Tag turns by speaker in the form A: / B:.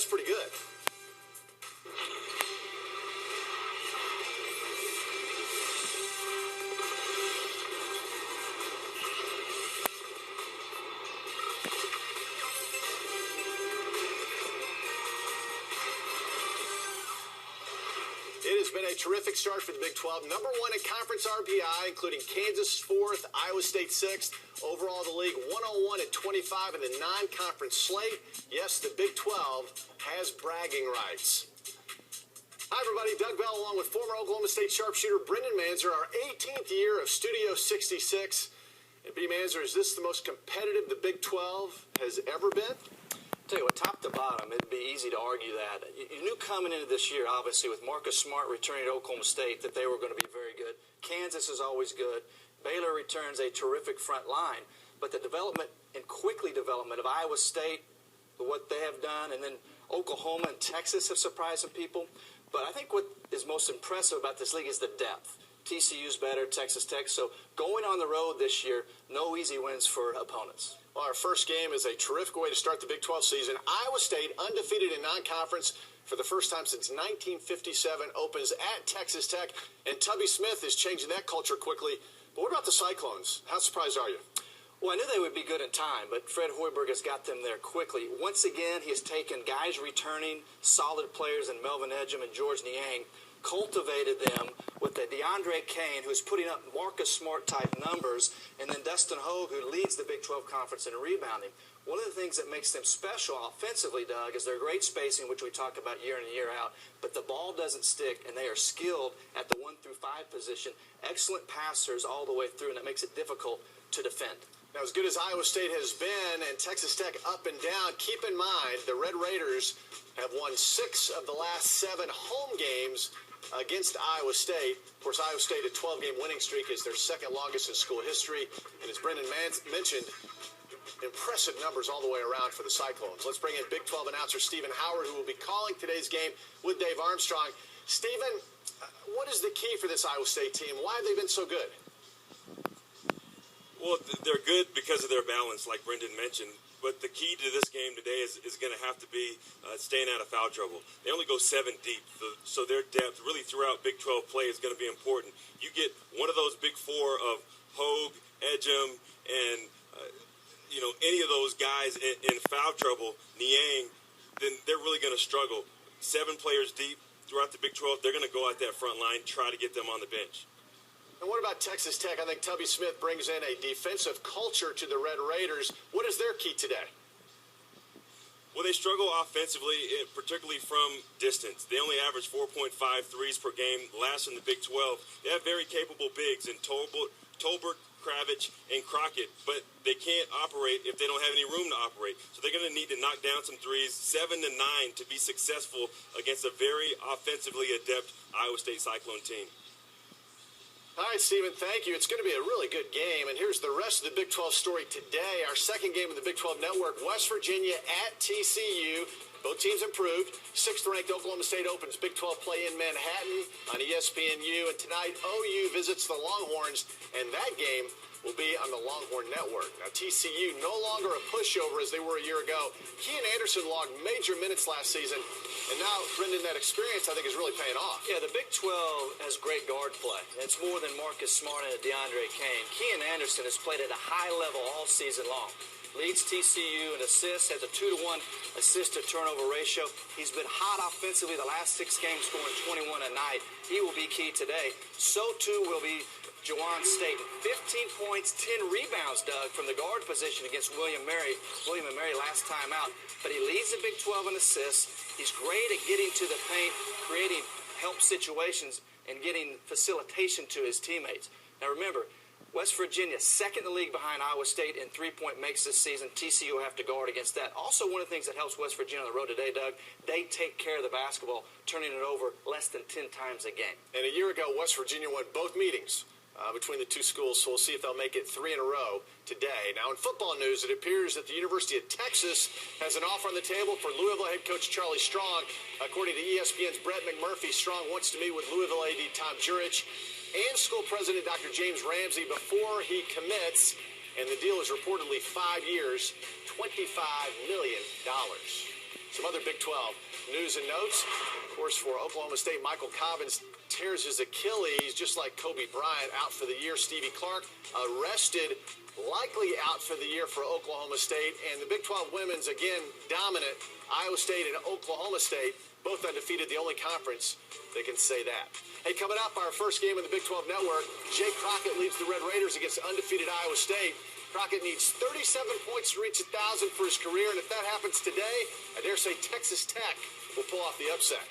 A: That's pretty good. It has been a terrific start for the Big 12. Number one in conference RPI, including Kansas 4th, Iowa State 6th. Overall, the league 101 and 25 in the non-conference slate. Yes, the Big 12 has bragging rights. Hi, everybody. Doug Bell, along with former Oklahoma State sharpshooter Brendan Manzer, our 18th year of Studio 66. And B. Manzer, is this the most competitive the Big 12 has ever been?
B: Tell you what, top to bottom, it'd be easy to argue that. You knew coming into this year, obviously, with Marcus Smart returning to Oklahoma State, that they were going to be very good. Kansas is always good. Baylor returns a terrific front line. But the development and quickly development of Iowa State, what they have done, and then Oklahoma and Texas have surprised some people. But I think what is most impressive about this league is the depth. TCU's better, Texas Tech. So going on the road this year, no easy wins for opponents.
A: Well, our first game is a terrific way to start the Big 12 season. Iowa State, undefeated in non-conference for the first time since 1957, opens at Texas Tech. And Tubby Smith is changing that culture quickly. But what about the Cyclones? How surprised are you?
B: Well, I knew they would be good in time, but Fred Hoiberg has got them there quickly. Once again, he has taken guys returning, solid players in Melvin Ejim and George Niang, cultivated them with the DeAndre Kane, who's putting up Marcus Smart-type numbers, and then Dustin Hogue, who leads the Big 12 Conference in rebounding. One of the things that makes them special offensively, Doug, is their great spacing, which we talk about year in and year out, but the ball doesn't stick, and they are skilled at the 1 through 5 position, excellent passers all the way through, and that makes it difficult to defend.
A: Now, as good as Iowa State has been and Texas Tech up and down, keep in mind the Red Raiders have won 6 of the last 7 home games against Iowa State. Of course, Iowa State, a 12-game winning streak, is their second longest in school history. And as Brendan mentioned, impressive numbers all the way around for the Cyclones. Let's bring in Big 12 announcer Stephen Howard, who will be calling today's game with Dave Armstrong. Stephen, what is the key for this Iowa State team? Why have they been so good?
C: Well, they're good because of their balance, like Brendan mentioned. But the key to this game today is going to have to be staying out of foul trouble. They only go 7 deep, so their depth really throughout Big 12 play is going to be important. You get one of those big 4 of Hogue, Ejim, and any of those guys in foul trouble, Niang, then they're really going to struggle. 7 players deep throughout the Big 12, they're going to go out that front line, try to get them on the bench.
A: And what about Texas Tech? I think Tubby Smith brings in a defensive culture to the Red Raiders. What is their key today?
C: Well, they struggle offensively, particularly from distance. They only average 4.5 threes per game, last in the Big 12. They have very capable bigs in Tolbert, Kravich, and Crockett, but they can't operate if they don't have any room to operate. So they're going to need to knock down some threes, 7 to 9, to be successful against a very offensively adept Iowa State Cyclone team.
A: All right, Stephen, thank you. It's going to be a really good game. And here's the rest of the Big 12 story today. Our second game of the Big 12 Network, West Virginia at TCU. Both teams improved. 6th-ranked Oklahoma State opens Big 12 play in Manhattan on ESPNU. And tonight, OU visits the Longhorns, and that game will be on the Longhorn Network. Now, TCU no longer a pushover as they were a year ago. Kean Anderson logged major minutes last season. And now, Brendan, that experience, I think, is really paying off.
B: Yeah, the Big 12 has great guard play. It's more than Marcus Smart and DeAndre Kane. Kean Anderson has played at a high level all season long. Leads TCU in assists, has a 2-to-1 assist-to-turnover ratio. He's been hot offensively the last 6 games, scoring 21 a night. He will be key today. So, too, will be Jawan Staten. 15 points, 10 rebounds, Doug, from the guard position against William and Mary last time out. But he leads the Big 12 in assists. He's great at getting to the paint, creating help situations, and getting facilitation to his teammates. Now, remember, West Virginia, second in the league behind Iowa State in three-point makes this season. TCU will have to guard against that. Also, one of the things that helps West Virginia on the road today, Doug, they take care of the basketball, turning it over less than 10 times a game.
A: And a year ago, West Virginia won both meetings between the two schools, so we'll see if they'll make it 3 in a row today. Now, in football news, it appears that the University of Texas has an offer on the table for Louisville head coach Charlie Strong. According to ESPN's Brett McMurphy, Strong wants to meet with Louisville AD Tom Jurich and school president Dr. James Ramsey before he commits, and the deal is reportedly 5 years, $25 million. Some other Big 12 news and notes. Of course, for Oklahoma State, Michael Cobbins tears his Achilles, just like Kobe Bryant, out for the year. Stevie Clark arrested, likely out for the year for Oklahoma State. And the Big 12 women's, again, dominant. Iowa State and Oklahoma State, both undefeated, the only conference that can say that. Hey, coming up, our first game in the Big 12 Network, Jake Crockett leads the Red Raiders against undefeated Iowa State. Crockett needs 37 points to reach 1,000 for his career, and if that happens today, I dare say Texas Tech will pull off the upset.